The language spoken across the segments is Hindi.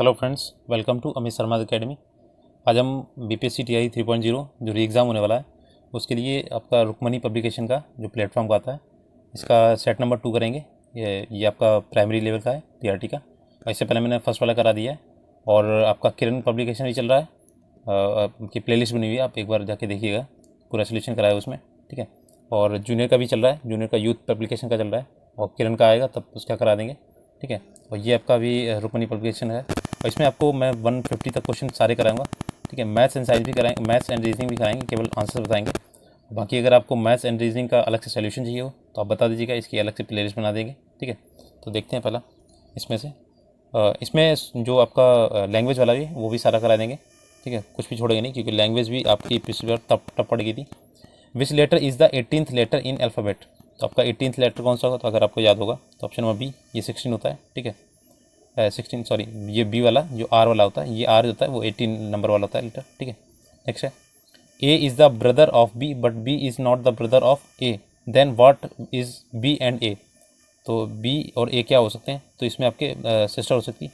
Hello friends, welcome to Amit Sharma academy. आज हम बीपीएससी टीआई 3.0 जो री एग्ज़ाम होने वाला है उसके लिए आपका रुक्मणी पब्लिकेशन का जो प्लेटफॉर्म का आता है इसका सेट नंबर 2 करेंगे। ये आपका प्राइमरी लेवल का है टीआरटी का। इससे पहले मैंने फर्स्ट वाला करा दिया है और आपका किरण पब्लिकेशन भी चल रहा है। आपकी प्लेलिस्ट बनी हुई है, आप एक बार जाके देखिएगा, पूरा सोल्यूशन कराया उसमें, ठीक है। और जूनियर का भी चल रहा है, जूनियर का यूथ पब्लिकेशन का चल रहा है और किरण का आएगा तब उसका करा देंगे, ठीक है। और ये आपका भी रुक्मणी पब्लिकेशन है और इसमें आपको मैं 150 तक क्वेश्चन सारे कराऊंगा, ठीक है। मैथ्स एंड साइंस भी कराएंगे, मैथ्स एंड रीजनिंग भी कराएंगे, केवल आंसर बताएंगे। बाकी अगर आपको मैथ्स एंड रीजनिंग का अलग से सोल्यूशन चाहिए हो तो आप बता दीजिएगा, इसकी अलग से प्लेलिस्ट बना देंगे, ठीक है। तो देखते हैं पहला इसमें से इसमें जो आपका लैंग्वेज वाला भी है वो भी सारा करा देंगे, ठीक है। कुछ भी छोड़ेंगे नहीं क्योंकि लैंग्वेज भी आपकी पिछली बार टफ पड़ गई थी। Which letter is the 18th letter in alphabet, तो आपका 18th लेटर कौन सा होगा, तो अगर आपको याद होगा तो ऑप्शन नंबर बी, ये 16 होता है, ठीक है। 16 सॉरी, ये बी वाला जो आर वाला होता है, ये आर होता है वो 18 नंबर वाला होता है लेटर, ठीक है। नेक्स्ट है A is the brother of B but B is not the brother of A, then what is B and A, तो बी और ए क्या हो सकते हैं, तो इसमें आपके सिस्टर हो सकती है।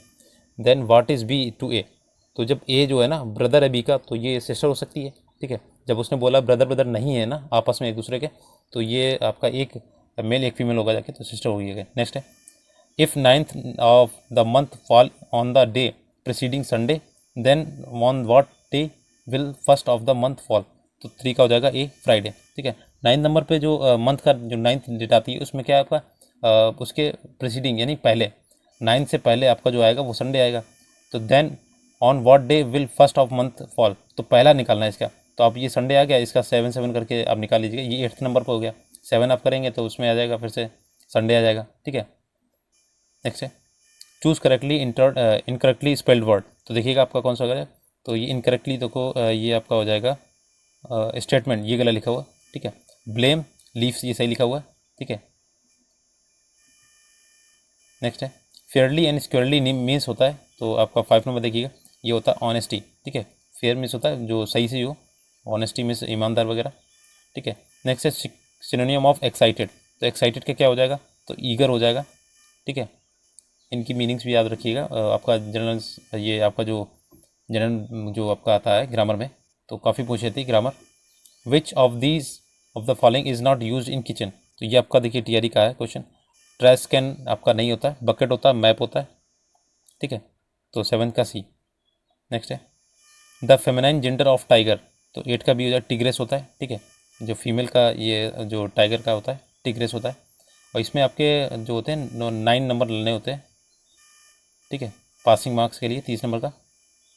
Then what is B to A, तो जब ए जो है ना ब्रदर है बी का तो ये सिस्टर हो सकती है, ठीक है। जब उसने बोला ब्रदर ब्रदर नहीं है ना आपस में एक दूसरे के, तो ये आपका एक मेल एक फीमेल होगा जाके, तो सिस्टर होगी। नेक्स्ट है if 9th of the month fall on the day preceding Sunday, then on what day will 1st of the month fall, तो 3 का हो जाएगा ए फ्राइडे, ठीक है। 9 नंबर पे जो मंथ का जो 9th डेट आती है उसमें क्या आपका उसके प्रीसीडिंग यानी पहले 9 से पहले आपका जो आएगा वो संडे आएगा। तो then on what day will 1st of month fall, तो पहला निकालना है इसका, तो आप ये संडे आ गया, इसका 7 करके आप निकाल लीजिएगा, ये 8th नंबर पर हो गया। 7 आप करेंगे तो उसमें आ जाएगा, फिर से संडे आ जाएगा, ठीक है। नेक्स्ट है choose correctly incorrectly spelled word, तो देखिएगा आपका कौन सा होगा, तो ये इनकरेक्टली देखो ये आपका हो जाएगा स्टेटमेंट, ये गला लिखा हुआ, ठीक है। ब्लेम लीव्स ये सही लिखा हुआ है, ठीक है। नेक्स्ट है फेयरली एंड स्क्योरली मीन्स होता है, तो आपका 5 नंबर देखिएगा, ये होता है ऑनेस्टी, ठीक है। फेयर मीन्स होता है जो सही से हो, ऑनेस्टी मीन्स ईमानदार वगैरह, ठीक है। नेक्स्ट है सिनोनियम ऑफ एक्साइटेड, तो एक्साइटेड का क्या हो जाएगा, तो ईगर हो जाएगा, ठीक है। इनकी मीनिंग्स भी याद रखिएगा। आपका जनरल ये आपका जो जनरल जो आपका आता है ग्रामर में, तो काफ़ी पूछे थे grammar. Which of these of the following is not use in kitchen, तो ये आपका देखिए टीआरई का है क्वेश्चन। ट्रैश कैन आपका नहीं होता है, बकेट होता है, मैप होता है, ठीक है। तो 7 का सी। नेक्स्ट है the feminine gender of tiger, तो 8 का भी हो जाए टिग्रेस होता है, ठीक है। जो फीमेल का ये जो टाइगर का होता है टिग्रेस होता है। और इसमें आपके जो होते हैं 9 नंबर लेने होते हैं, ठीक है। पासिंग मार्क्स के लिए 30 नंबर का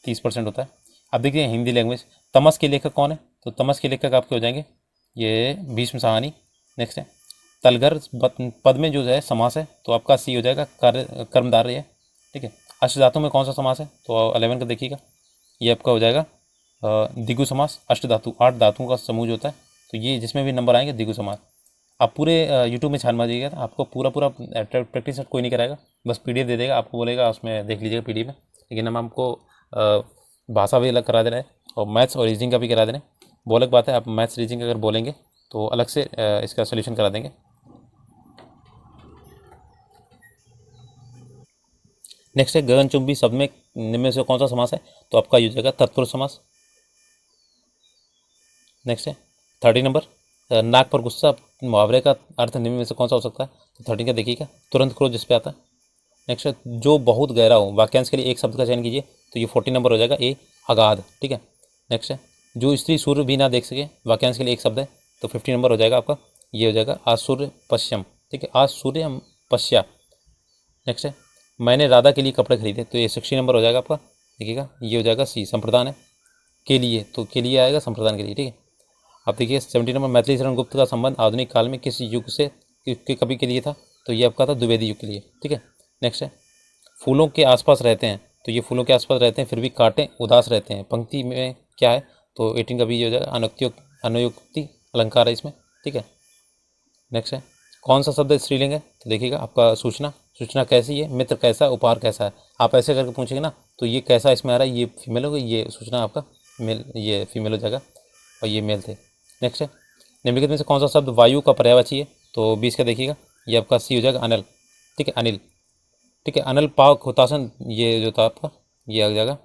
30% होता है। अब देखिए हिंदी लैंग्वेज, तमस के लेखक कौन है, तो तमस के लेखक आपके हो जाएंगे ये भीष्म साहनी। नेक्स्ट है तलगर पद में जो है समास है, तो आपका सी हो जाएगा कार्य कर्मधारय है, ठीक है। अष्टधातु में कौन सा समास है, तो 11 का देखिएगा, ये आपका हो जाएगा द्विगु समास। अष्टधातु 8 धातुओं का समूह जो होता है, तो ये जिसमें भी नंबर आएंगे द्विगु समास। आप पूरे यूट्यूब में छान मारिएगा, आपको पूरा प्रैक्टिस कोई नहीं कराएगा, बस पीडीएफ दे देगा, आपको बोलेगा उसमें देख लीजिएगा पीडीएफ में। लेकिन हम आपको भाषा भी अलग करा दे रहे हैं और मैथ्स और रीजनिंग का भी करा दे रहे हैं। वो अलग बात है, आप मैथ्स रीजनिंग अगर बोलेंगे तो अलग से इसका सोल्यूशन करा देंगे। नेक्स्ट है गगनचुंबी शब्द में निम्न में से कौन सा समास है, तो आपका यूज होगा तत्पुरुष समास। नेक्स्ट है 30 नंबर नाक पर गुस्सा मुहावरे का अर्थ निम्न में से कौन सा हो सकता है, तो 30 का देखिएगा तुरंत क्रोध जिस पे आता है। नेक्स्ट है जो बहुत गहरा हो, वाक्यांश के लिए एक शब्द का चयन कीजिए, तो ये 40 नंबर हो जाएगा ए अगाध, ठीक है। नेक्स्ट है जो स्त्री सूर्य भी ना देख सके, वाक्यांश के लिए एक शब्द है, तो 50 नंबर हो जाएगा आपका, ये हो जाएगा आज सूर्य पश्चिम, ठीक है, आज सूर्य पश्या। नेक्स्ट है मैंने राधा के लिए कपड़े खरीदे, तो ये 60 नंबर हो जाएगा आपका, देखिएगा ये हो जाएगा सी संप्रदान है के लिए, तो के लिए आएगा संप्रदान के लिए, ठीक है। अब देखिए 70 नंबर मैथिली शरण गुप्त का संबंध आधुनिक काल में किस युग से के कवि के लिए था, तो ये आपका था द्विवेदी युग के लिए, ठीक है। नेक्स्ट है फूलों के आसपास रहते हैं, तो ये फूलों के आसपास रहते हैं फिर भी कांटे उदास रहते हैं, पंक्ति में क्या है, तो 18 का भी हो जाएगा अनुयुक्ति अलंकार है इसमें, ठीक है। नेक्स्ट है कौन सा शब्द स्त्रीलिंग है, तो देखिएगा आपका सूचना, सूचना कैसी है, मित्र कैसा है, उपहार कैसा है, आप ऐसे करके पूछेंगे ना, तो ये कैसा इसमें आ रहा है, ये फीमेल होगा, ये सूचना आपका मेल, ये फीमेल हो जाएगा और ये मेल थे। नेक्स्ट है निम्नलिखित में से कौन सा शब्द वायु का पर्यायवाची है, तो 20 का देखिएगा, ये आपका सी हो जाएगा अनल, ठीक है, अनिल, ठीक है। अनल पाक हुतासन ये जो था आपका ये आ जाएगा।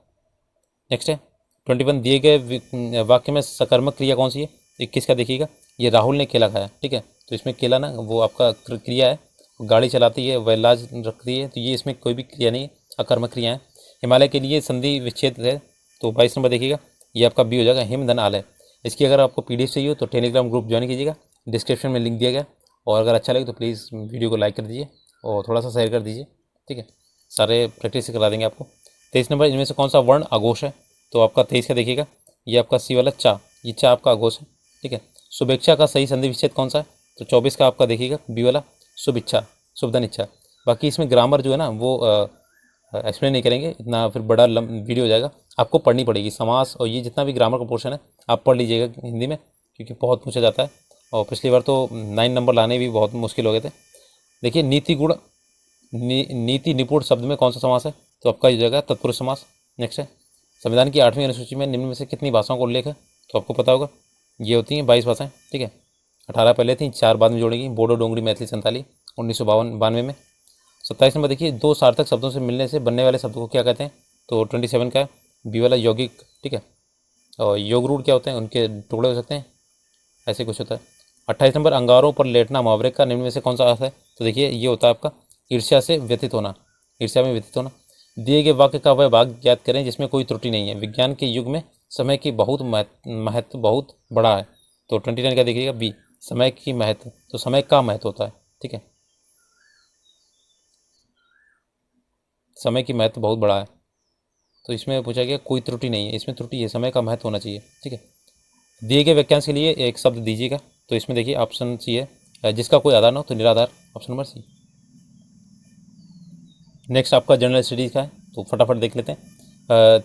नेक्स्ट है 21, दिए गए वाक्य में सकर्मक क्रिया कौन सी है? 21 का देखिएगा, ये राहुल ने केला खाया, ठीक है, तो इसमें केला ना वो आपका क्रिया है, गाड़ी चलाती है, वह लाज रखती है, तो ये इसमें कोई भी क्रिया नहीं है, अकर्मक क्रिया है। हिमालय के लिए संधि विच्छेद है, तो 22 नंबर देखिएगा, ये आपका बी हो जाएगा, हिम धन आलय। इसकी अगर आपको PDF चाहिए हो तो टेलीग्राम ग्रुप ज्वाइन कीजिएगा, डिस्क्रिप्शन में लिंक दिया गया, और अगर अच्छा लगे तो प्लीज़ वीडियो को लाइक कर दीजिए और थोड़ा सा शेयर कर दीजिए, ठीक है, सारे प्रैक्टिस करा देंगे आपको। 23 नंबर, इनमें से कौन सा वर्ण अघोष है? तो आपका 23 का देखिएगा, ये आपका सी वाला चा, ये चा आपका अघोष है, ठीक है। शुभेच्छा का सही संधि विच्छेद कौन सा है? तो 24 का आपका देखिएगा, बी वाला शुभ इच्छा, शुभधन इच्छा। बाकी इसमें ग्रामर जो है ना वो एक्सप्लेन नहीं करेंगे, इतना फिर बड़ा वीडियो हो जाएगा, आपको पढ़नी पड़ेगी। समास और ये जितना भी ग्रामर का पोर्शन है आप पढ़ लीजिएगा हिंदी में, क्योंकि बहुत पूछा जाता है, और पिछली बार तो 9 नंबर लाने भी बहुत मुश्किल हो गए थे। देखिए नीति गुण नीति निपुण शब्द में कौन सा समास है? तो आपका ये जाएगा तत्पुरुष समास। नेक्स्ट है संविधान की 8वीं अनुसूची में निम्न में से कितनी भाषाओं का उल्लेख है? तो आपको पता होगा ये होती हैं 22 भाषाएं, ठीक है। 18 पहले थी, 4 बाद में जोड़ी गई, बोडो, डोंगरी, मैथिली, संताली 1992 में। 27 नंबर देखिए, दो सार्थक शब्दों से मिलने से बनने वाले शब्द को क्या कहते हैं? तो 27 का बी वाला यौगिक, ठीक है। और योग रूढ़ क्या होते हैं? उनके टुकड़े हो सकते हैं, ऐसे कुछ होता है। 28 नंबर, अंगारों पर लेटना मुहावरे का निम्न में से कौन सा अर्थ है? तो देखिए ये होता है आपका ईर्ष्या से व्यतीत होना, ईर्ष्या में व्यतीत होना। दिए गए वाक्य का वह भाग ज्ञात करें जिसमें कोई त्रुटि नहीं है। विज्ञान के युग में समय की बहुत महत्व बहुत बड़ा है। तो 29 का देखिएगा बी, समय की महत्व, तो समय का महत्व होता है, ठीक है, समय की महत्व बहुत बड़ा है। तो इसमें पूछा गया कोई त्रुटि नहीं है, इसमें त्रुटि है, समय का महत्व होना चाहिए, ठीक है। दिए गए वाक्यांश के लिए एक शब्द दीजिएगा, तो इसमें देखिए ऑप्शन सी है, जिसका कोई आधार ना हो तो निराधार, ऑप्शन नंबर सी। नेक्स्ट आपका जनरल स्टडीज का है, तो फटाफट देख लेते हैं।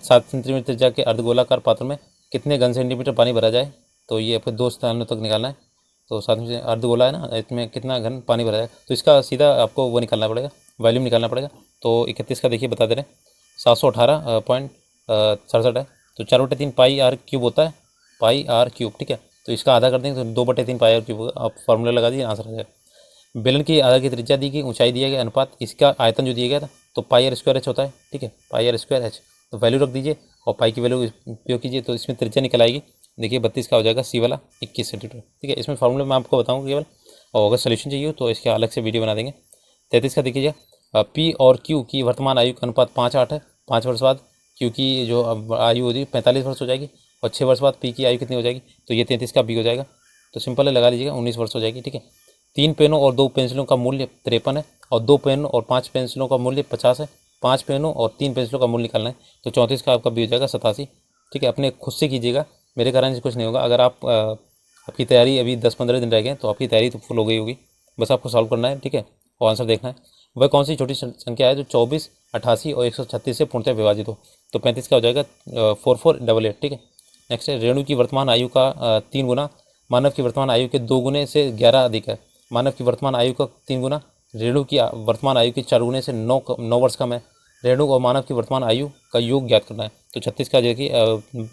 7 सेंटीमीटर त्रिज्या के अर्धगोलाकार पात्र में कितने घन सेंटीमीटर पानी भरा जाए? तो ये आपको 2 स्थानों तक निकालना है। तो 7 में अर्धगोला है ना, इसमें कितना घन पानी भरा जाए, तो इसका सीधा आपको वो निकालना पड़ेगा, वॉल्यूम निकालना पड़ेगा। तो 31 का देखिए बता दे रहे हैं, 718.67 है। तो 4/3 पाई आर क्यूब होता है, पाई आर क्यूब, ठीक है। तो इसका आधा कर देंगे तो 2/3 पाई आर क्यूब होगा। आप फॉर्मूला लगा दीजिए, आंसर आ जाएगा। बेलन की आधा की त्रिज्या दी गई, ऊंचाई दिया गया, अनुपात, इसका आयतन जो दिया गया था, तो पाई आर स्क्वायर एच होता है, ठीक है, पाई आर स्क्वायर एच। तो वैल्यू रख दीजिए और पाई की वैल्यू उपयोग कीजिए, तो इसमें त्रिज्या निकल आएगी। देखिए 32 का हो जाएगा सी वाला 21 सेंटीमीटर, ठीक है। इसमें फॉर्मूला मैं आपको बताऊँगा केवल, और अगर सोल्यूशन चाहिए हो तो इसके अलग से वीडियो बना देंगे। 33 का देखिए, पी और क्यू की वर्तमान आयु का अनुपात 5:8 है। 5 वर्ष बाद क्यू की जो आयु होगी 45 वर्ष हो जाएगी, और 6 वर्ष बाद पी की आयु कितनी हो जाएगी? तो ये 33 का बी हो जाएगा। तो सिंपल है, लगा लीजिएगा, 19 वर्ष हो जाएगी, ठीक है। 3 पेनों और 2 पेंसिलों का मूल्य 53 है, और 2 पेनों और 5 पेंसिलों का मूल्य 50 है। 5 पेनों और 3 पेंसिलों का मूल्य निकालना है, तो 34 का आपका बी हो जाएगा 87, ठीक है। अपने खुद से कीजिएगा, मेरे कारण से कुछ नहीं होगा। अगर आपकी तैयारी अभी 10-15 दिन रह गए तो आपकी तैयारी तो फुल हो गई होगी, बस आपको सॉल्व करना है, ठीक है, और आंसर देखना है। वह कौन सी छोटी संख्या है जो 24, 88 और 136 से पूर्णतः विभाजित हो? तो 35 का हो जाएगा 4488, ठीक है। नेक्स्ट है, रेणु की वर्तमान आयु का 3 गुना मानव की वर्तमान आयु के 2 गुने से 11 अधिक है। मानव की वर्तमान आयु का 3 गुना रेणु की वर्तमान आयु के 4 गुने से 9 वर्ष कम है। रेणु और मानव की वर्तमान आयु का योग ज्ञात करना है। तो 36 का देखिए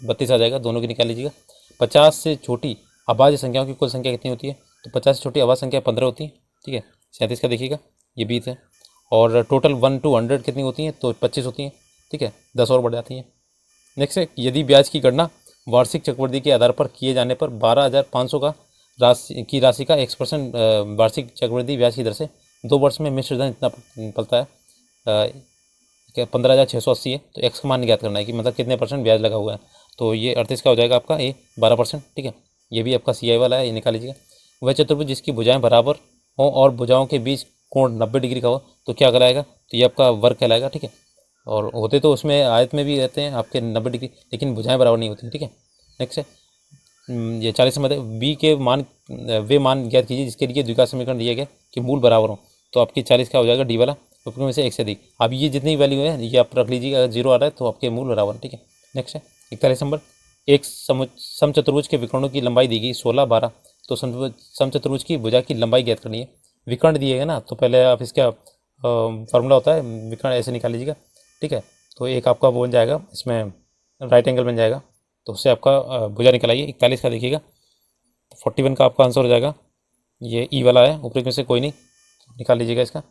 32 आ जाएगा, दोनों की निकाल लीजिएगा। 50 से छोटी अभाज्य संख्याओं की कुल संख्या कितनी होती है? तो 50 से छोटी अभाज्य संख्या 15 होती है, ठीक है। 37 का देखिएगा, ये 20 है। और टोटल 1 to 100 कितनी होती हैं? तो 25 होती हैं, ठीक है, 10 और बढ़ जाती हैं। नेक्स्ट है, यदि ब्याज की गणना वार्षिक चक्रवृद्धि के आधार पर किए जाने पर 12,500 का राशि का 1% वार्षिक चक्रवृद्धि ब्याज की दर से 2 वर्ष में मिश्र धन इतना पड़ता है, 15,680 है। तो एक्स का मान ज्ञात करना है कि मतलब कितने % ब्याज लगा हुआ है। तो ये 38 का हो जाएगा आपका ए 12%, ठीक है। ये भी आपका CI वाला है, ये निकाल लीजिएगा। वह चतुर्भुज जिसकी भुजाएं बराबर हों और भुजाओं के बीच कोण 90 डिग्री का हो तो क्या कहलाएगा? तो ये आपका वर्ग कहलाएगा, ठीक है। और होते तो उसमें आयत में भी रहते हैं आपके 90 डिग्री, लेकिन भुजाएं बराबर नहीं होती, ठीक है। नेक्स्ट है, ये 40 नंबर है, बी के मान वे मान ज्ञात कीजिए जिसके लिए द्विघात समीकरण दिया गया कि मूल बराबर हो। तो आपकी 40 का हो जाएगा डी वाला, उपयोग में से एक से अधिक। अब ये जितनी वैल्यू है ये आप रख लीजिए, अगर 0 आ रहा है तो आपके मूल बराबर, ठीक है। नेक्स्ट है 41 नंबर, एक समचतुर्भुज के विकर्णों की लंबाई दी गई 16, 12। तो समचतुर्भुज की भुजा की लंबाई ज्ञात करनी है। विकर्ण दिए है ना, तो पहले आप इसका फार्मूला होता है विकर्ण, ऐसे निकाल लीजिएगा, ठीक है। तो एक आपका बन जाएगा, इसमें राइट एंगल बन जाएगा, तो उससे आपका भुजा निकल आइए। 41 का देखिएगा, 41 का आपका आंसर हो जाएगा, ये ई वाला है, ऊपर में से कोई नहीं, निकाल लीजिएगा इसका।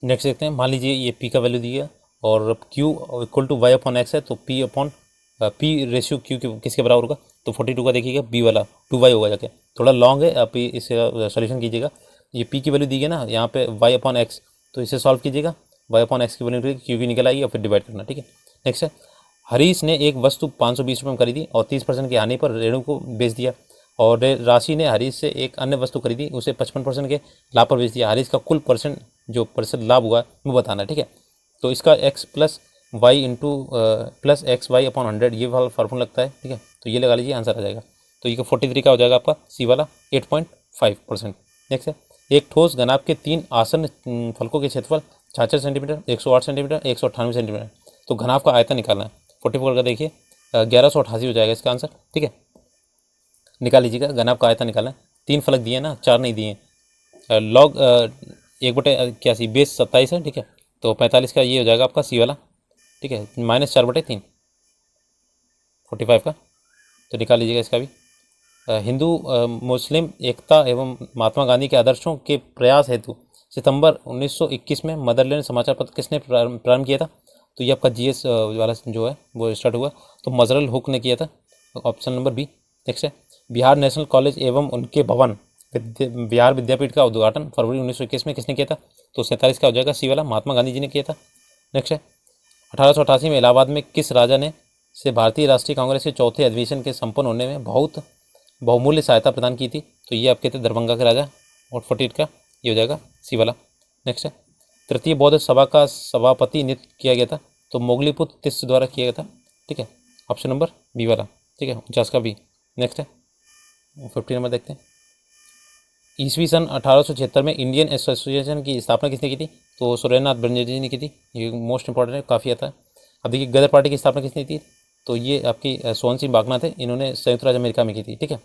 नेक्स्ट देखते हैं, मान लीजिए ये पी का वैल्यू दिया और Q equal to Y upon X है, तो P upon P ratio Q किसके बराबर होगा, तो 42 का देखिएगा B वाला 2y होगा जाके, थोड़ा लॉन्ग है, आप इसे सोल्यूशन कीजिएगा। ये P की वैल्यू दी है ना यहाँ पे y अपॉन एक्स, तो इसे सॉल्व कीजिएगा, y अपॉन एक्स की वैल्यू Q की निकल आएगी और फिर डिवाइड करना, ठीक है। नेक्स्ट है, हरीश ने एक वस्तु 520 रुपये में खरीदी और 30% की हानि पर रेणु को बेच दिया, और राशि ने हरीश से एक अन्य वस्तु खरीदी, उसे 55% के लाभ पर बेच दिया। हरीश का कुल प्रतिशत लाभ हुआ वो बताना है, ठीक है। तो इसका x plus Y into plus X Y upon 100 ये वाला फार्मूला लगता है, ठीक है। तो ये लगा लीजिए, आंसर आ जाएगा। तो ये 43 का हो जाएगा आपका सी वाला 8.5%। नेक्स्ट है, एक ठोस घनाभ के 3 आसन फलकों के क्षेत्रफल 66 सेंटीमीटर, 108 सेंटीमीटर, 198 सेंटीमीटर। तो घनाभ का आयतन निकालना है। 44 का देखिए 1188 हो जाएगा इसका आंसर, ठीक है। निकाल लीजिएगा, घनाभ का आयतन निकालना है। 3 फलक दिए ना, 4 नहीं दिए। लॉग 1/81 बेस 27 है, ठीक है। तो 45 का ये हो जाएगा आपका सी वाला, ठीक है, -4/3 45 का। तो निकाल लीजिएगा इसका भी। हिंदू मुस्लिम एकता एवं महात्मा गांधी के आदर्शों के प्रयास हेतु सितंबर 1921 में मदरलैंड समाचार पत्र किसने प्रारंभ किया था, तो ये आपका जीएस वाला जो है वो स्टार्ट हुआ, तो मजरल हुक ने किया था, ऑप्शन नंबर बी। नेक्स्ट है, बिहार नेशनल कॉलेज एवं उनके भवन बिहार विद्यापीठ का उद्घाटन फरवरी 1921 में किसने किया था, तो 47 का हो जाएगा सी वाला, महात्मा गांधी जी ने किया था। नेक्स्ट है, 1888 में इलाहाबाद में किस राजा ने से भारतीय राष्ट्रीय कांग्रेस के चौथे अधिवेशन के संपन्न होने में बहुत बहुमूल्य सहायता प्रदान की थी, तो ये आपके थे दरभंगा के राजा, और 48 का ये हो जाएगा सी वाला। नेक्स्ट है, तृतीय बौद्ध सभा का सभापति नियुक्त किया गया था, तो मोगलीपुत्र तिस्त द्वारा किया गया था, ठीक है। ऑप्शन नंबर बी वाला, ठीक है, 49 का बी। नेक्स्ट है 50 नंबर देखते हैं। ईस्वी सन 1876 में इंडियन एसोसिएशन की स्थापना किसने की थी, तो सुरेंद्रनाथ बनर्जी जी ने की थी, ये मोस्ट इंपॉर्टेंट है, काफ़ी आता है। अब देखिए गदर पार्टी की स्थापना किसने की थी, तो ये आपकी सोहन सिंह बागना थे, इन्होंने संयुक्त राज्य अमेरिका में की थी, ठीक है।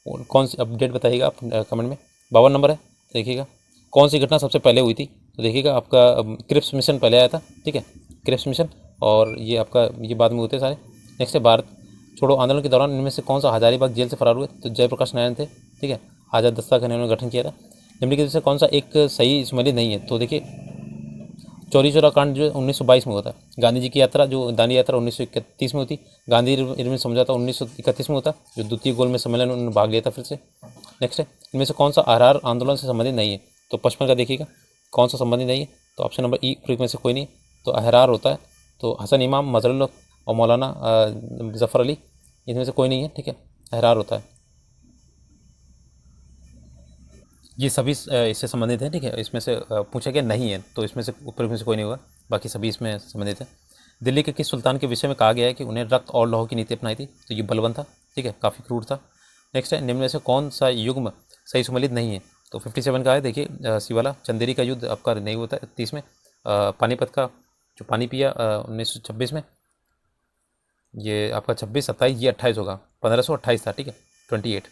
और कौन सी अपडेट बताइएगा आप कमेंट में। 52 नंबर है, देखिएगा कौन सी घटना सबसे पहले हुई थी, तो देखिएगा आपका क्रिप्स मिशन पहले आया था, ठीक है, क्रिप्स मिशन, और ये आपका ये बाद में होते सारे। नेक्स्ट है, भारत छोड़ो आंदोलन के दौरान इनमें से कौन सा हजारीबाग जेल से फरार हुए, तो जयप्रकाश नारायण थे, ठीक है। आज़ाद दस्ता का इन्होंने गठन किया था। निम्नलिखित से कौन सा एक सही स्मृति नहीं है, तो देखिए चौरी चौरा कांड जो 1922 में होता है, गांधी जी की यात्रा जो दांडी यात्रा 1931 में होती, गांधी इरविन समझौता 1931 में होता, जो द्वितीय गोल में सम्मेलन उन्होंने भाग लिया था फिर से। नेक्स्ट है, इनमें से कौन सा आरआर आंदोलन से संबंधित नहीं है, तो 55 का देखिएगा कौन सा संबंधित नहीं है, तो ऑप्शन नंबर ई में से कोई नहीं, तो अहरार होता है, तो हसन इमाम, मजरुल और मौलाना जफ़र अली, इनमें से कोई नहीं है, ठीक है, अहरार होता है। ये सभी इससे संबंधित है, ठीक है। इसमें से पूछा गया नहीं है, तो इसमें से ऊपर में से कोई नहीं होगा, बाकी सभी इसमें संबंधित है। दिल्ली के किस सुल्तान के विषय में कहा गया है कि उन्हें रक्त और लौह की नीति अपनाई थी, तो ये बलबन था, ठीक है, काफ़ी क्रूर था। नेक्स्ट है, निम्न में से कौन सा युग्म सही सुमेलित नहीं है, तो 57 का है, देखिए सी वाला, चंदेरी का युद्ध आपका नहीं होता है 30 में, पानीपत का जो पानी पिया 1926 में, ये आपका 26, 27, ये 28 होगा, 1528 था, ठीक है, 28।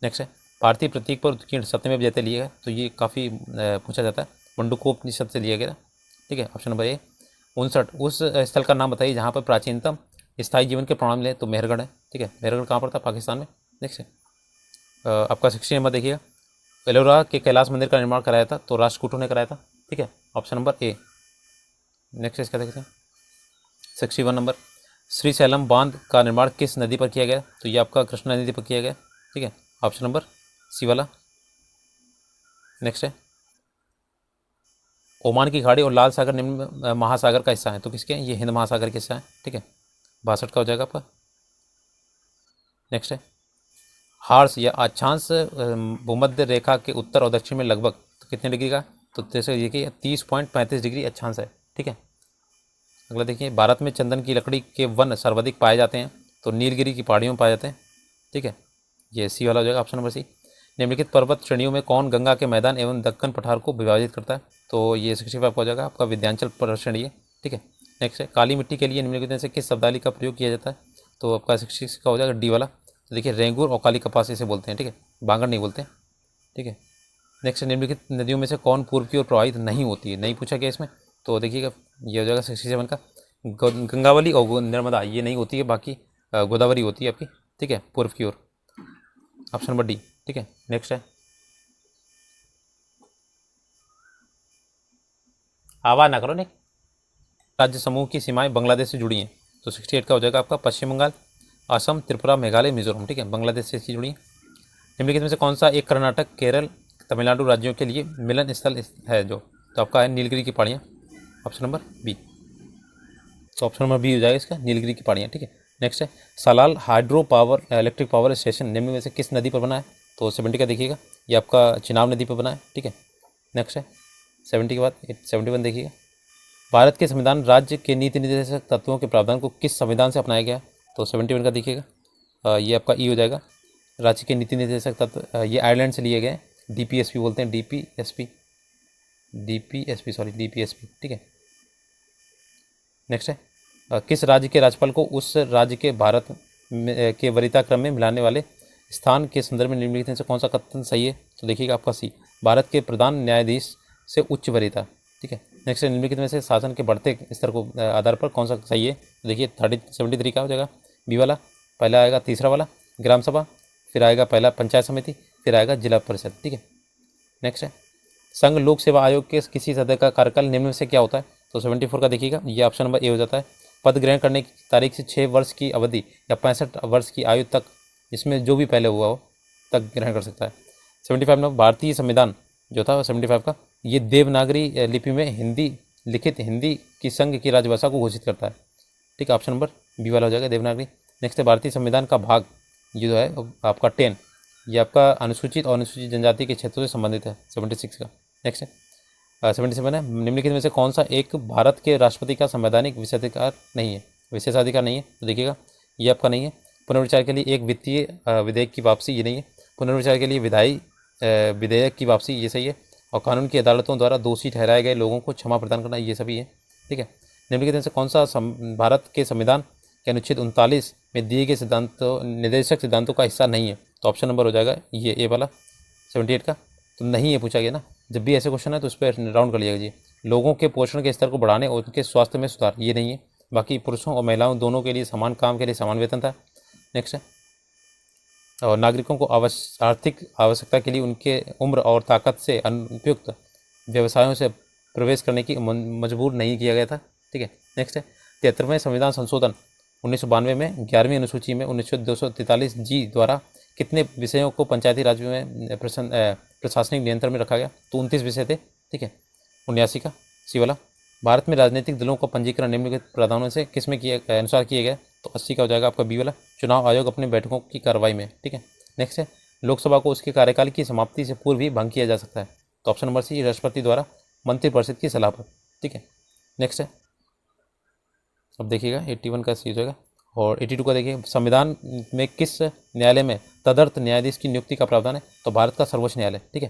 नेक्स्ट है, भारतीय प्रतीक पर उत्कीर्ण सत्यमेव जयते लिया गया, तो ये काफ़ी पूछा जाता है, मंडूकोपनिषद से लिया गया, ठीक है। Option number A. 59, उस स्थल का नाम बताइए जहाँ पर प्राचीनतम स्थायी जीवन के प्रमाण मिले, तो मेहरगढ़ है, ठीक है। मेहरगढ़ कहाँ पर था, पाकिस्तान में। नेक्स्ट है आपका 60 नंबर देखिएगा, एलोरा के कैलाश मंदिर का निर्माण कराया था, तो राष्ट्रकूटों ने कराया था, ठीक है। Option number A. नेक्स्ट इसका देखते हैं 61 नंबर, श्रीशैलम बांध का निर्माण किस नदी पर किया गया, तो ये आपका कृष्णा नदी पर किया गया, ठीक है। ऑप्शन नंबर सी वाला। नेक्स्ट है, ओमान की खाड़ी और लाल सागर निम्न महासागर का हिस्सा है, तो किसके हैं, ये हिंद महासागर का हिस्सा है, ठीक है। 62 का हो जाएगा आपका। नेक्स्ट है, हार्स या अक्षांश भूमध्य रेखा के उत्तर और दक्षिण में लगभग तो कितने डिग्री का, तो जैसे देखिए 30.35 डिग्री अक्षांश है, ठीक है। अगला देखिए, भारत में चंदन की लकड़ी के वन सर्वाधिक पाए जाते हैं, तो नीलगिरी की पहाड़ियों में पाए जाते हैं, ठीक है। ये सी वाला हो जाएगा, ऑप्शन नंबर सी। निम्नलिखित पर्वत श्रेणियों में कौन गंगा के मैदान एवं दक्कन पठार को विभाजित करता है, तो ये 65 हो जाएगा आपका, विंध्याचल पर्वत श्रेणी है, ठीक है। नेक्स्ट है, काली मिट्टी के लिए निम्नलिखित में से किस शब्दावली का प्रयोग किया जाता है, तो आपका 66 का हो जाएगा डी वाला। तो देखिए रेंगूर और काली कपास इसे बोलते हैं, ठीक है, बांगड़ नहीं बोलते हैं, ठीक है। नेक्स्ट, निम्नलिखित नदियों में से कौन पूर्व की ओर प्रवाहित नहीं होती है, नहीं पूछा गया इसमें, तो देखिएगा ये हो जाएगा 67 का, गंगावली और नर्मदा ये नहीं होती है, बाकी गोदावरी होती है आपकी, ठीक है, पूर्व की ओर, ऑप्शन नंबर डी, ठीक है। नेक्स्ट है, आवाज़ ना करो नहीं। राज्य समूह की सीमाएं बांग्लादेश से जुड़ी हैं? तो 68 का हो जाएगा आपका पश्चिम बंगाल, असम, त्रिपुरा, मेघालय, मिजोरम। ठीक है, बांग्लादेश से इसकी जुड़ी हैं। निम्नलिखित में से कौन सा एक कर्नाटक, केरल, तमिलनाडु राज्यों के लिए मिलन स्थल है जो? तो आपका है नीलगिरी की पहाड़ियाँ, ऑप्शन नंबर बी। तो ऑप्शन नंबर बी हो जाएगा इसका, नीलगिरी की पहाड़ियाँ। ठीक है, नेक्स्ट है Salal hydro power electric power station निम्न में से किस नदी पर बना है? तो 70 का देखिएगा, ये आपका चिनाब नदी पर बना है। ठीक है, नेक्स्ट है 70 के बाद 71 देखिएगा, भारत के संविधान राज्य के नीति निर्देशक तत्वों के प्रावधान को किस संविधान से अपनाया गया? तो 71 का देखिएगा, ये आपका ई हो जाएगा, राज्य के नीति निर्देशक तत्व ये आयरलैंड से लिए गए हैं, डीपीएसपी बोलते हैं, डीपीएसपी। ठीक है, नेक्स्ट है किस राज्य के राज्यपाल को उस राज्य के भारत के वरीयता क्रम में मिलाने वाले स्थान के संदर्भ में निम्नलिखित में से कौन सा कथन सही है? तो देखिएगा आपका सी, भारत के प्रधान न्यायाधीश से उच्च वरीयता। ठीक है, नेक्स्ट है निम्नलिखित में से शासन के बढ़ते स्तर को आधार पर कौन सा सही है? तो देखिए 73 का हो जाएगा बी वाला, पहला आएगा तीसरा वाला ग्राम सभा, फिर आएगा पहला पंचायत समिति, फिर आएगा जिला परिषद। ठीक है, नेक्स्ट है संघ लोक सेवा आयोग के किसी सदस्य का कार्यकाल निम्न में से क्या होता है? तो 74 का देखिएगा, ये ऑप्शन नंबर ए हो जाता है, पद ग्रहण करने की तारीख से 6 वर्ष की अवधि या 65 वर्ष की आयु तक, इसमें जो भी पहले हुआ हो तक ग्रहण कर सकता है। 75 नंबर भारतीय संविधान जो था 75 का, ये देवनागरी लिपि में हिंदी लिखित हिंदी की संघ की राजभाषा को घोषित करता है। ठीक है, ऑप्शन नंबर बी वाला हो जाएगा देवनागरी। नेक्स्ट है भारतीय संविधान का भाग ये जो है आपका 10, ये आपका अनुसूचित और अनुसूचित जनजाति के क्षेत्रों से संबंधित है 76 का। नेक्स्ट है 77 है निम्नलिखित में से कौन सा एक भारत के राष्ट्रपति का संवैधानिक विशेषाधिकार नहीं है? विशेषाधिकार नहीं है, तो देखिएगा ये आपका नहीं है। पुनर्विचार के लिए एक वित्तीय विधेयक की वापसी, ये नहीं है। पुनर्विचार के लिए विधायी विधेयक की वापसी, ये सही है। और कानून की अदालतों द्वारा दोषी ठहराए गए लोगों को क्षमा प्रदान करना, ये सभी है। ठीक है, निम्नलिखित में से कौन सा भारत के संविधान के अनुच्छेद 39 में दिए गए सिद्धांतों निर्देशक सिद्धांतों का हिस्सा नहीं है? तो ऑप्शन नंबर हो जाएगा ये ए वाला 78 का। तो नहीं है पूछा गया ना, जब भी ऐसे क्वेश्चन है तो उस पर राउंड कर लिया जी। लोगों के पोषण के स्तर को बढ़ाने और उनके स्वास्थ्य में सुधार, ये नहीं है। बाकी पुरुषों और महिलाओं दोनों के लिए समान काम के लिए समान वेतन था। नेक्स्ट है और नागरिकों को आर्थिक आवश्यकता के लिए उनके उम्र और ताकत से अनुपयुक्त व्यवसायों से प्रवेश करने की मजबूर नहीं किया गया था। ठीक है, नेक्स्ट है 73वें संविधान संशोधन 1992 में 11वीं अनुसूची में 243 जी द्वारा कितने विषयों को पंचायती राज में प्रशासनिक नियंत्रण में रखा गया? तो 29 विषय थे। ठीक है, 79 का सी वाला, भारत में राजनीतिक दलों का पंजीकरण निम्नलिखित प्रावधानों से किसमें किया अनुसार किया गया? तो 80 का हो जाएगा आपका बी वाला, चुनाव आयोग अपनी बैठकों की कार्रवाई में। ठीक है, नेक्स्ट है लोकसभा को उसके कार्यकाल की समाप्ति से पूर्व ही भंग किया जा सकता है। तो ऑप्शन नंबर सी, राष्ट्रपति द्वारा मंत्रिपरिषद की सलाह पर। ठीक है, नेक्स्ट है अब देखिएगा 81 का सी हो जाएगा। और 82 का देखिए संविधान में किस न्यायालय में तदर्थ न्यायाधीश की नियुक्ति का प्रावधान है? तो भारत का सर्वोच्च न्यायालय। ठीक है,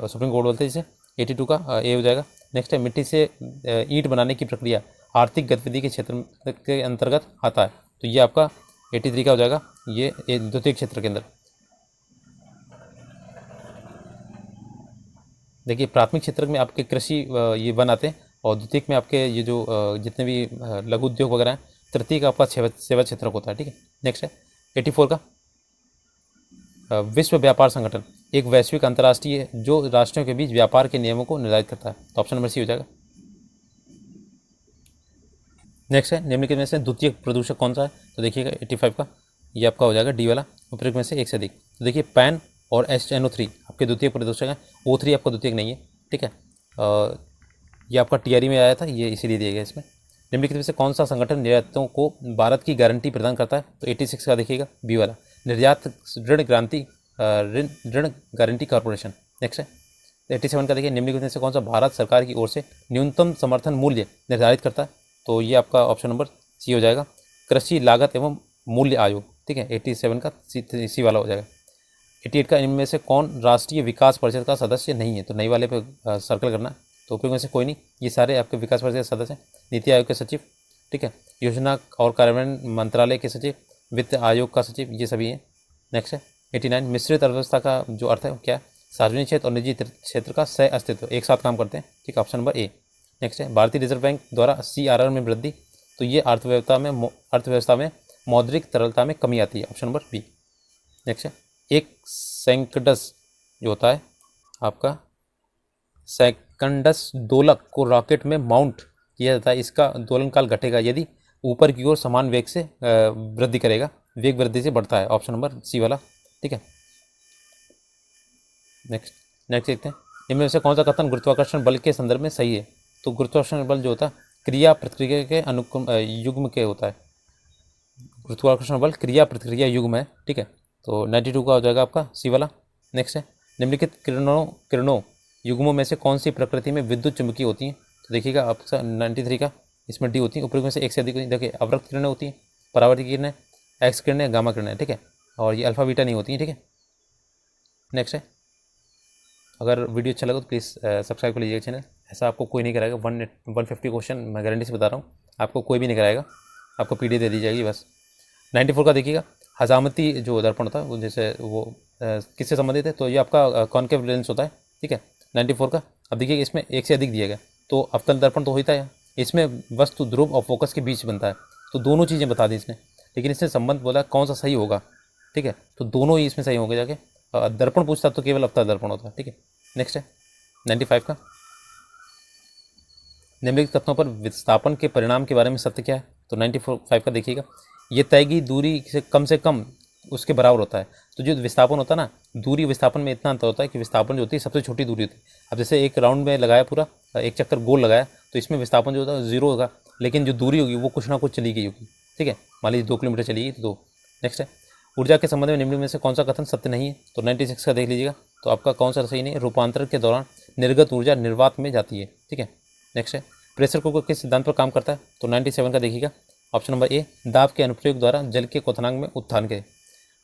सुप्रीम कोर्ट बोलते हैं जिसे। 82 का ए हो जाएगा। नेक्स्ट है मिट्टी से ईंट बनाने की प्रक्रिया आर्थिक गतिविधि के क्षेत्र के अंतर्गत आता है। तो ये आपका 83 का हो जाएगा, ये द्वितीय क्षेत्र के अंदर। देखिए प्राथमिक क्षेत्र में आपके कृषि ये वन आते हैं और द्वितीय में आपके ये जो जितने भी लघु उद्योग वगैरह हैं, तृतीय का आपका सेवा क्षेत्र होता है। ठीक है, नेक्स्ट है 84 का विश्व व्यापार संगठन एक वैश्विक अंतर्राष्ट्रीय है जो राष्ट्रों के बीच व्यापार के नियमों को निर्धारित करता है। तो ऑप्शन नंबर सी हो जाएगा। नेक्स्ट है निम्नलिखित में से द्वितीय प्रदूषक कौन सा है? तो देखिएगा 85 का ये आपका हो जाएगा डी वाला, उपयुक्त में से एक से अधिक। तो देखिए पैन और HNO3 आपके द्वितीय प्रदूषक हैं, O3 आपका द्वितीय नहीं है। ठीक है, ये आपका TRE में आया था, ये इसीलिए दिया गया इसमें। निम्नलिखित में से कौन सा संगठन निर्यातों को भारत की गारंटी प्रदान करता है? तो 86 का देखिएगा बी वाला, निर्यात ऋण गारंटी कॉर्पोरेशन। नेक्स्ट है 87 का देखिए निम्नलिखित में से कौन सा भारत सरकार की ओर से न्यूनतम समर्थन मूल्य निर्धारित करता है? तो ये आपका ऑप्शन नंबर सी हो जाएगा, कृषि लागत एवं मूल्य आयोग। ठीक है, 87 का सी वाला हो जाएगा। 88 का इनमें से कौन राष्ट्रीय विकास परिषद का सदस्य नहीं है? तो नई वाले पे सर्कल करना है। तो उपयोग में से कोई नहीं, ये सारे आपके विकास परिषद के सदस्य हैं। नीति आयोग के सचिव, ठीक है, योजना और कार्यान्वयन मंत्रालय के सचिव, वित्त आयोग का सचिव, ये सभी हैं। नेक्स्ट है 89 मिश्रित अर्थव्यवस्था का जो अर्थ है वो क्या है? सार्वजनिक क्षेत्र और निजी क्षेत्र का सह अस्तित्व, एक साथ काम करते हैं। ठीक है, ऑप्शन नंबर ए। नेक्स्ट है भारतीय रिजर्व बैंक द्वारा CRR में वृद्धि, तो ये अर्थव्यवस्था में मौद्रिक तरलता में कमी आती है। Option number B. नेक्स्ट है एक सेकंडस जो होता है आपका सेकंडस दोलक को रॉकेट में माउंट किया जाता है। इसका दोलन काल घटेगा यदि ऊपर की ओर समान वेग से वृद्धि करेगा, वेग वृद्धि से बढ़ता है। ऑप्शन नंबर सी वाला, ठीक है। नेक्स्ट देखते हैं, इनमें से कौन सा कथन गुरुत्वाकर्षण बल के संदर्भ में सही है? तो गुरुत्वाकर्षण बल जो होता है क्रिया प्रतिक्रिया के अनुक्रम युग्म के होता है। गुरुत्वाकर्षण बल क्रिया प्रतिक्रिया युग्म है, ठीक है। तो 92 का हो जाएगा आपका सी वाला। नेक्स्ट है, निम्नलिखित किरणों युग्मों में से कौन सी प्रकृति में विद्युत चुंबकीय होती हैं? तो देखिएगा आपका 93 का इसमें डी होती है, उपयुक्त में से एक से अधिक होती है। देखिए अवरक्त किरणें होती हैं, परावर्तित किरणें, एक्स किरणें, गामा किरणें, ठीक है। और ये अल्फा बीटा नहीं होती हैं, ठीक है। नेक्स्ट है, अगर वीडियो अच्छा लगा तो प्लीज़ सब्सक्राइब कर लीजिएगा चैनल। ऐसा आपको कोई नहीं कराएगा, 150 क्वेश्चन मैं गारंटी से बता रहा हूँ, आपको कोई भी नहीं कराएगा, आपको पीडी दे दी जाएगी बस। 94 का देखिएगा, हजामती जो दर्पण होता है वो जैसे वो किससे संबंधित है? तो ये आपका कॉन्केव लेंस होता है, ठीक है। 94 का अब देखिए इसमें एक से अधिक दिया गया, तो अवतल दर्पण तो होता है, इसमें वस्तु ध्रुव और फोकस के बीच बनता है, तो दोनों चीज़ें बता दी इसने, लेकिन इसने संबंध बोला कौन सा सही होगा, ठीक है। तो दोनों ही इसमें सही होंगे जाके। दर्पण पूछता तो केवल अवतल दर्पण होता है, ठीक है। नेक्स्ट है 95 का, निम्नलिखित कथनों पर विस्थापन के परिणाम के बारे में सत्य क्या है? तो 95 का देखिएगा, ये तय की दूरी से कम उसके बराबर होता है। तो जो विस्थापन होता है ना, दूरी विस्थापन में इतना अंतर होता है कि विस्थापन जो होती है सबसे छोटी दूरी होती है। अब जैसे एक राउंड में लगाया पूरा एक चक्कर गोल लगाया, तो इसमें विस्थापन जो होता है 0 होगा, लेकिन जो दूरी होगी वो कुछ ना कुछ चली गई होगी, ठीक है। मान लीजिए 2 किलोमीटर चली गई तो 2। नेक्स्ट है, ऊर्जा के संबंध में निम्न में से कौन सा कथन सत्य नहीं है? तो 96 का देख लीजिएगा, तो आपका कौन सा सही नहीं है? रूपांतरण के दौरान निर्गत ऊर्जा निर्वात में जाती है, ठीक है। नेक्स्ट है, प्रेशर कुकर किस सिद्धांत पर काम करता है? तो 97 का देखिएगा, ऑप्शन नंबर ए, दाब के अनुप्रयोग द्वारा जल के क्वथनांक में उत्थान के।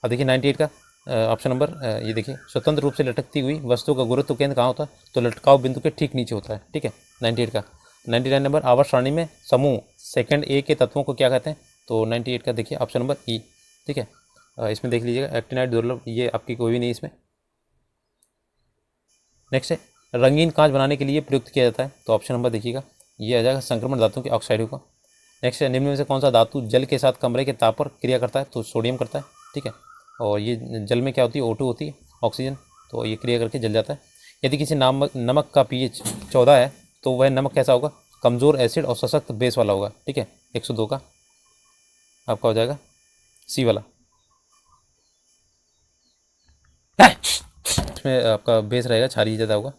अब देखिए 98 का ऑप्शन नंबर ये देखिए, स्वतंत्र रूप से लटकती हुई वस्तु का गुरुत्व केंद्र कहाँ होता है? तो लटकाव बिंदु के ठीक नीचे होता है, ठीक है। 98 का 99 नंबर, आवर्त सारणी में समूह सेकंड ए के तत्वों को क्या कहते हैं? तो 98 का देखिए ऑप्शन नंबर ई, ठीक है। इसमें देख लीजिएगा एक्टिनाइट दुर्लभ, ये आपकी कोई भी नहीं इसमें। नेक्स्ट है, रंगीन कांच बनाने के लिए प्रयुक्त किया जाता है? तो ऑप्शन नंबर देखिएगा, ये आ जाएगा संक्रमण धातु के ऑक्साइडों का। नेक्स्ट है, निम्न में से कौन सा धातु जल के साथ कमरे के ताप पर क्रिया करता है? तो सोडियम करता है, ठीक है। और ये जल में क्या होती है? O2 होती है, ऑक्सीजन, तो ये क्रिया करके जल जाता है। यदि किसी नमक का pH 14 है तो वह नमक कैसा होगा? कमज़ोर एसिड और सशक्त बेस वाला होगा, ठीक है। 102 का आपका हो जाएगा सी वाला, इसमें आपका बेस रहेगा, क्षारीय ज़्यादा होगा।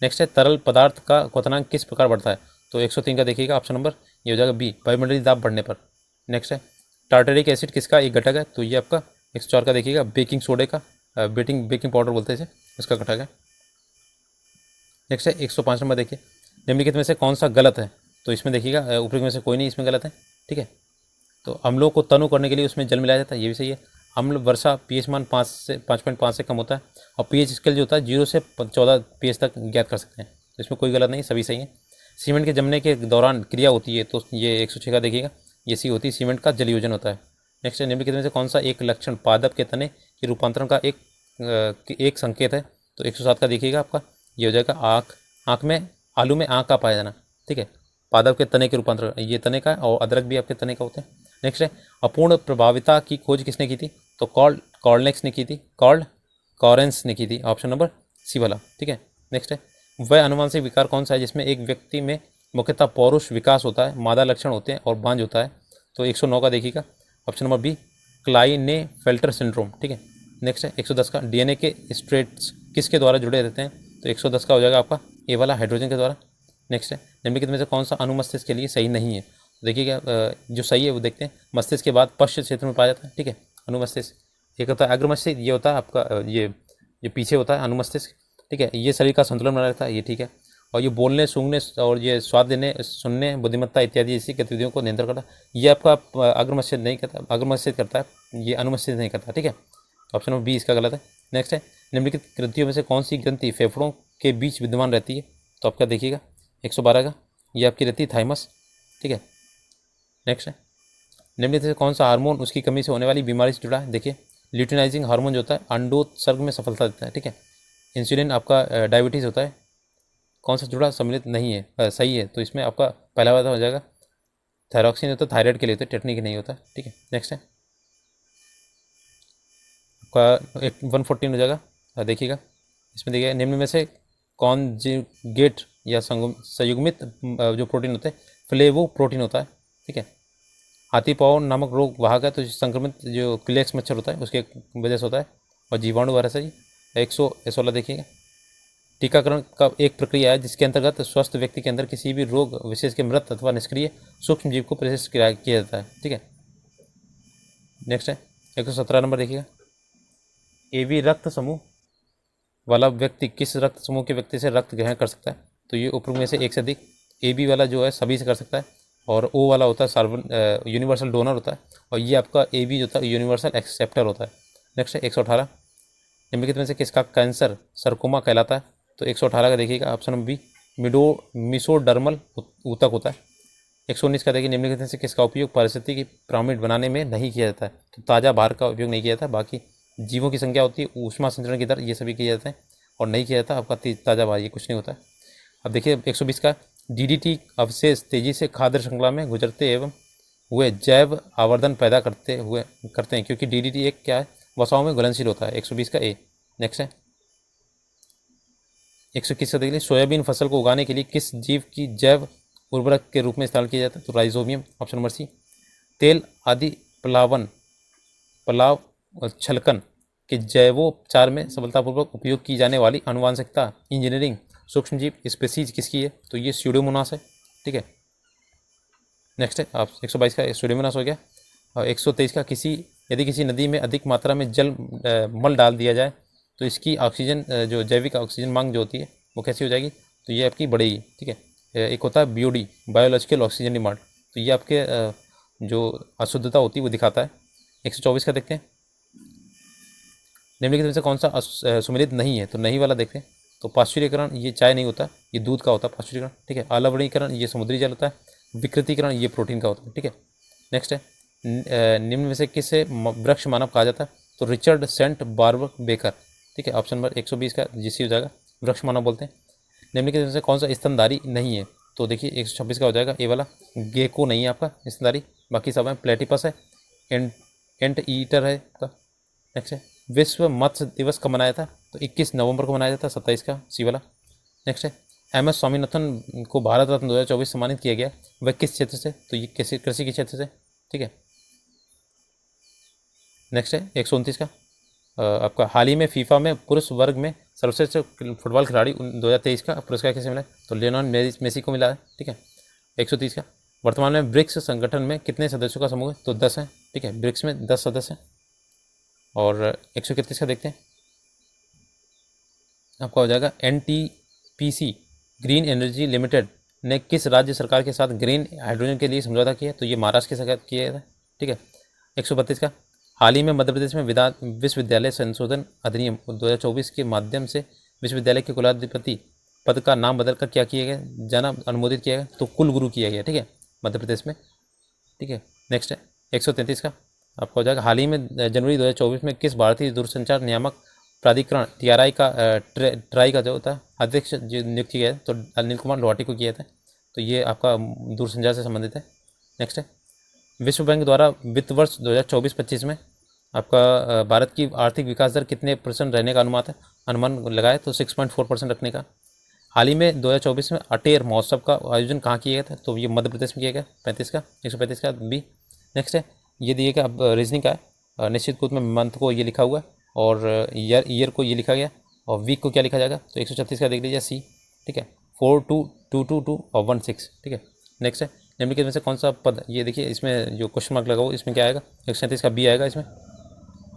नेक्स्ट है, तरल पदार्थ का क्वथनांक किस प्रकार बढ़ता है? तो 103 का देखिएगा ऑप्शन नंबर, ये हो जाएगा बी, वायुमंडलीय दाब बढ़ने पर। नेक्स्ट है, टार्टरिक एसिड किसका एक घटक है? तो ये आपका 104 का देखिएगा, बेकिंग सोडे का, बेकिंग पाउडर बोलते हैं इसे, इसका घटक है। नेक्स्ट है 105 नंबर, देखिए निम्नलिखित में से कौन सा गलत है? तो इसमें देखिएगा ऊपर में से कोई नहीं इसमें गलत है, ठीक है। तो अम्लों को तनु करने के लिए उसमें जल मिलाया जाता है, ये भी सही है। अम्ल वर्षा पीएच मान 5.5 से कम होता है, और पीएच स्केल जो होता है 0 से 14 पीएच तक ज्ञात कर सकते हैं, तो इसमें कोई गलत नहीं, सभी सही है। सीमेंट के जमने के दौरान क्रिया होती है, तो ये 106 का देखिएगा, ये सी होती है, सीमेंट का जलयोजन होता है। नेक्स्ट है, निम्नलिखित में से कौन सा एक लक्षण पादप के तने के रूपांतरण का एक संकेत है? तो 107 का देखिएगा आपका, ये हो जाएगा आँख में, आलू में आँख का पाया जाना, ठीक है। पादप के तने के रूपांतरण, ये तने का, और अदरक भी आपके तने का होते हैं। नेक्स्ट है, अपूर्ण प्रभाविता की खोज किसने की थी? तो कॉर्लेक्स ने की थी, कॉरेंस ने की थी, ऑप्शन नंबर सी वाला, ठीक है। नेक्स्ट है, वह अनुवांशिक विकार कौन सा है जिसमें एक व्यक्ति में मुख्यतः पौरुष विकास होता है, मादा लक्षण होते हैं और बांझ होता है? तो 109 का देखिएगा, ऑप्शन नंबर बी, क्लाइनेफेल्टर सिंड्रोम, ठीक है। नेक्स्ट है 110 का, डीएनए के स्ट्रेट्स किसके द्वारा जुड़े रहते हैं? तो 110 का हो जाएगा आपका ए वाला, हाइड्रोजन के द्वारा। नेक्स्ट है, निम्नलिखित में से कौन सा अनुमस्तिष्क के लिए सही नहीं है? देखिएगा जो सही है वो देखते हैं, मस्तिष्क के बाद पश्च क्षेत्र में पाया जाता है, ठीक है, अनुमस्तिष्क। एक होता है अग्रमस्तिष्क, ये होता है आपका ये पीछे होता है अनुमस्तिष्क, ठीक है। ये शरीर का संतुलन बना रहता है, ये ठीक है। और ये बोलने, सूंघने और ये स्वाद लेने, सुनने, बुद्धिमत्ता इत्यादि जैसी गतिविधियों को नियंत्रण करता है, ये आपका अग्रमस्तिष्क नहीं करता, अग्रमस्तिष्क करता है, ये अनुमस्तिष्क नहीं करता, ठीक है। ऑप्शन नंबर बी इसका गलत है। नेक्स्ट है, निम्नलिखित ग्रंथियों में से कौन सी ग्रंथि फेफड़ों के बीच विद्यमान रहती है? तो आपका देखिएगा 112 का, ये आपकी रहती है थाइमस, ठीक है। नेक्स्ट है, निम्नलिखित से कौन सा हार्मोन उसकी कमी से होने वाली बीमारी से जुड़ा है? देखिए ल्यूटिनाइजिंग हार्मोन जो होता है अंडोत्सर्ग में सफलता देता है, ठीक है। इंसुलिन आपका डायबिटीज़ होता है, कौन सा जुड़ा? सम्मिलित नहीं है, सही है। तो इसमें आपका पहला वाला हो जाएगा, थायरॉक्सिन होता है, थायराइड के लिए होता है, टेटनी के नहीं होता, ठीक है। नेक्स्ट है आपका 114 हो जाएगा, देखिएगा इसमें देखिएगा, निम्न में से कॉन्जुगेट या संयुग्मित जो प्रोटीन होते हैं फ्लेवो प्रोटीन होता है, ठीक है। हाथी पाँव नामक रोग वाहक है, तो संक्रमित जो क्लेक्स मच्छर होता है उसके वजह से होता है, और जीवाणु वायरस है जी। 116 देखिएगा, टीकाकरण का एक प्रक्रिया है जिसके अंतर्गत स्वस्थ व्यक्ति के अंदर किसी भी रोग विशेष के मृत अथवा निष्क्रिय सूक्ष्म जीव को प्रवेश किया जाता है, ठीक है। नेक्स्ट है 117 नंबर देखिएगा, एबी रक्त समूह वाला व्यक्ति किस रक्त समूह के व्यक्ति से रक्त ग्रहण कर सकता है? तो ये उपरोक्त में से एक से अधिक। एबी वाला जो है सभी से कर सकता है, और ओ वाला होता है यूनिवर्सल डोनर होता है, और ये आपका एबी जो होता है यूनिवर्सल एक्सेप्टर होता है। नेक्स्ट है 118, निम्नलिखित में से किसका कैंसर सरकोमा कहलाता है? तो 118 का देखिएगा ऑप्शन नंबर बी, मिसोडर्मल ऊतक होता है। 119 का देखिए, निम्नलिखित में से किसका उपयोग पारिस्थितिकी पिरामिड बनाने में नहीं किया जाता है? तो ताज़ा भार का उपयोग नहीं किया जाता, बाकी जीवों की संख्या होती है, ऊष्मा संचरण की दर, ये सभी किए जाते हैं, और नहीं किया जाता आपका ताज़ा भार, ये कुछ नहीं होता है। अब देखिए 120 का, डीडीटी अवशेष तेजी से खाद्य श्रृंखला में गुजरते एवं हुए जैव आवर्धन पैदा करते हैं, क्योंकि डीडीटी एक क्या है, वसाओं में घुलनशील होता है। 120 का ए। नेक्स्ट है 121 का देख लीजिए, सोयाबीन फसल को उगाने के लिए किस जीव की जैव उर्वरक के रूप में इस्तेमाल किया जाता है? तो राइजोबियम, ऑप्शन नंबर सी। तेल आदि पलाव छलकन के जैवोपचार में सफलतापूर्वक उपयोग की जाने वाली आनुवांशिकता इंजीनियरिंग सूक्ष्मजीव स्पेसीज किसकी है? तो ये स्यूडोमोनास है, ठीक है। नेक्स्ट है आप 122 का स्यूडोमोनास हो गया। और 123 का, यदि किसी नदी में अधिक मात्रा में मल डाल दिया जाए तो इसकी ऑक्सीजन जो जैविक ऑक्सीजन मांग जो होती है वो कैसी हो जाएगी? तो ये आपकी बढ़ेगी, ठीक है। एक होता है बीओडी, बायोलॉजिकल ऑक्सीजन डिमांड, तो ये आपके जो अशुद्धता होती है वो दिखाता है। 124 का देखते हैं, निम्नलिखित में से कौन सा सुमेलित नहीं है? तो नहीं वाला देखते हैं। तो पाश्चुरीकरण, ये चाय नहीं होता, ये दूध का होता है पाश्चुरीकरण, ठीक है। अलवणीकरण, ये समुद्री जल होता है। विकृतीकरण, ये प्रोटीन का होता है, ठीक है। नेक्स्ट है निम्न में से किसे वृक्ष मानव कहा जाता है? तो रिचर्ड सेंट बार्बर बेकर, ठीक है। ऑप्शन नंबर 120 का जीसी हो जाएगा, वृक्ष मानव बोलते हैं। निम्नलिखित में से कौन सा स्तनधारी नहीं है? तो देखिए 126 का हो जाएगा ए वाला, गेको नहीं है आपका स्तनधारी, बाकी सब है। प्लेटिपस है, एंट ईटर है आपका। नेक्स्ट है विश्व मत्स्य दिवस कब मनाया था? तो 21 नवंबर को मनाया जाता है, 27 का सी वाला। नेक्स्ट है MS स्वामीनाथन को भारत रत्न 2024 सम्मानित किया गया, वह किस क्षेत्र से? तो ये कृषि के क्षेत्र से, ठीक है। नेक्स्ट है 129 का, आपका हाल ही में फीफा में पुरुष वर्ग में सर्वश्रेष्ठ फुटबॉल खिलाड़ी 2023 का पुरस्कार किसे मिला है? तो लियोनेल मेसी को मिला है, ठीक है। 130 का, वर्तमान में ब्रिक्स संगठन में कितने सदस्यों का समूह है? तो 10 है, ठीक है। ब्रिक्स में 10 सदस्य हैं। और 131 का देखते हैं, आपका हो जाएगा NTPC ग्रीन एनर्जी लिमिटेड ने किस राज्य सरकार के साथ ग्रीन हाइड्रोजन के लिए समझौता किया? तो ये महाराष्ट्र के साथ किया था, ठीक है। 132 का, हाल ही में मध्य प्रदेश में विश्वविद्यालय संशोधन अधिनियम 2024 के माध्यम से विश्वविद्यालय के कुलाधिपति पद का नाम बदलकर क्या किया गया, जाना अनुमोदित किया गया? तो कुलगुरु किया गया, ठीक है, मध्य प्रदेश में, ठीक है। नेक्स्ट है 133 का, आपका हो जाएगा हाल ही में जनवरी 2024 में किस भारतीय दूरसंचार नियामक प्राधिकरण ट्राई का जो होता है अध्यक्ष जो नियुक्त किया है? तो अनिल कुमार लोहाटी को किया था, तो ये आपका दूरसंचार से संबंधित है। नेक्स्ट है विश्व बैंक द्वारा वित्त वर्ष 2024-25 में आपका भारत की आर्थिक विकास दर कितने % रहने का अनुमान लगाया? तो 6.4% रखने का। हाल ही में 2024 में अटेर महोत्सव का आयोजन कहाँ किया गया था? तो ये मध्य प्रदेश में किया गया, 35 का 135 का बी। नेक्स्ट है ये दिए गया, अब रीजनिंग का है, निश्चित कूद में मंथ को ये लिखा हुआ है, और ईयर को ये लिखा गया, और वीक को क्या लिखा जाएगा? तो 136 का देख लीजिए सी, ठीक है। 4222 और 16, ठीक है। नेक्स्ट है निम्नलिखित में से कौन सा पद, ये देखिए इसमें जो क्वेश्चन मार्क लगा हो इसमें क्या आएगा? 137 का बी आएगा, इसमें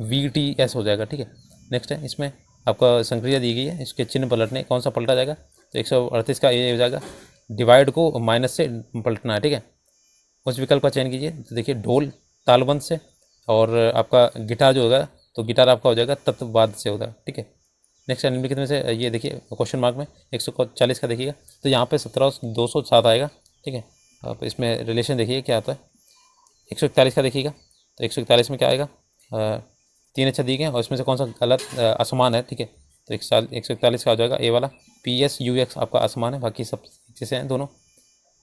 VTS हो जाएगा, ठीक है। नेक्स्ट है इसमें आपका संक्रिया दी गई है, इसके चिन्ह पलटने, कौन सा पलटा जाएगा? तो 138 का ए हो जाएगा, डिवाइड को माइनस से पलटना है, ठीक है। उस विकल्प का चयन कीजिए, तो देखिए ढोल तालबंद से, और आपका गिटार जो होगा तो गिटार आपका हो जाएगा तत्ववाद से होगा, ठीक है। नेक्स्ट निम्नलिखित में से ये देखिए क्वेश्चन मार्क में 140 का देखिएगा, तो यहाँ पे 17,207 आएगा, ठीक है। आप इसमें रिलेशन देखिए क्या आता है। 141 का देखिएगा, तो 141 में क्या आएगा? 3 अच्छा दिए गए, और इसमें से कौन सा गलत असमान है, ठीक है। तो 141 का हो जाएगा ए वाला, PSUX आपका असमान है, बाकी सब जैसे हैं दोनों।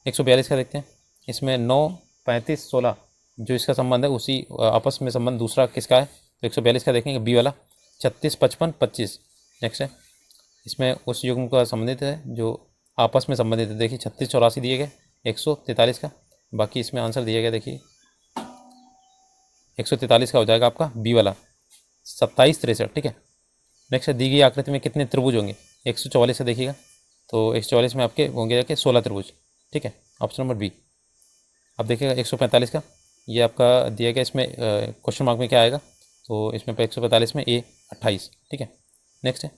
142 का देखते हैं, इसमें 9, 35, 16 जो इसका संबंध है उसी आपस में संबंध दूसरा किसका है? तो 142 का देखेंगे बी वाला, 36, 55, 25। नेक्स्ट है इसमें उस युग्म का संबंधित है जो आपस में संबंधित है, देखिए 36, 84 दिए गए, 143 का। बाकी इसमें आंसर दिया गया, देखिए 143 का हो जाएगा आपका बी वाला, 2763, ठीक है। नेक्स्ट है, दी गई आकृति में कितने त्रिभुज होंगे? 144 से देखिएगा, तो 144 में आपके होंगे जाके 16 त्रिभुज, ठीक है, ऑप्शन नंबर बी। अब देखिएगा 145 का, ये आपका दिया गया, इसमें क्वेश्चन मार्क में क्या आएगा, तो इसमें 145 में ए 28, ठीक है। नेक्स्ट है,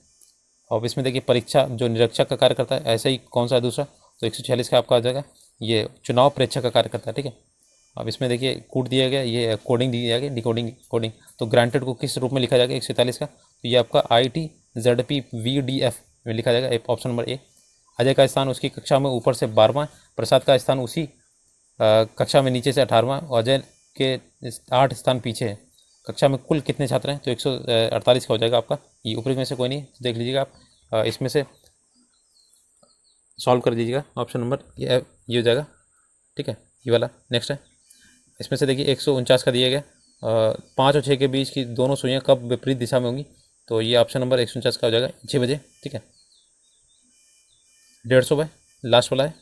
अब इसमें देखिए परीक्षा जो निरीक्षक का कार्य करता है, ऐसे ही कौन सा है दूसरा, तो 146 का आपका आ जाएगा, ये चुनाव प्रेक्षक का कार्य करता है, ठीक है। अब इसमें देखिए कूट दिया गया, ये कोडिंग दी गई, डिकोडिंग कोडिंग, तो ग्रांटेड को किस रूप में लिखा जाएगा 143 का, तो ये आपका ITZPVDF में लिखा जाएगा, ऑप्शन नंबर ए। अजय का स्थान उसकी कक्षा में ऊपर से 12वां, प्रसाद का स्थान उसी कक्षा में नीचे से 18वां, और अजय के 8 स्थान पीछे है। कक्षा में कुल कितने छात्र हैं, तो 148 का हो जाएगा आपका, ये ऊपरी में से कोई नहीं, तो देख लीजिएगा आप, इसमें से सॉल्व कर दीजिएगा, ऑप्शन नंबर ये हो जाएगा, ठीक है, ये वाला। नेक्स्ट है, इसमें से देखिए 149 का दिया गया, 5 और 6 के बीच की दोनों सुइयाँ कब विपरीत दिशा में होंगी, तो ये ऑप्शन नंबर 149 का हो जाएगा 6 बजे, ठीक है। 150 है, लास्ट वाला है,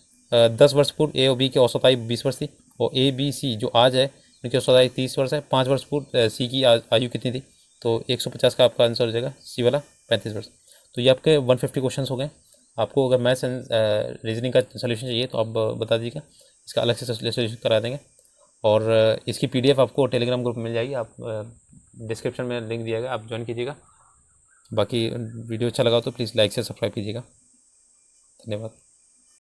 10 वर्ष पूर्व ए और बी की औसत आयु 20 वर्ष थी, और ABC जो आज है उनकी औसत आयु 30 वर्ष है। 5 वर्ष पूर्व सी की आयु कितनी थी, तो 150 का आपका आंसर हो जाएगा सी वाला, 35 वर्ष। तो ये आपके 150 क्वेश्चन हो गए। आपको अगर मैथ्स एंड रीजनिंग का सोल्यूशन चाहिए तो आप बता दीजिएगा, इसका अलग से सोल्यूशन करा देंगे। और इसकी PDF आपको टेलीग्राम ग्रुप में मिल जाएगी, आप डिस्क्रिप्शन में लिंक दिया गया, आप ज्वाइन कीजिएगा। बाकी वीडियो अच्छा लगा तो प्लीज़ लाइक से सब्सक्राइब कीजिएगा। धन्यवाद।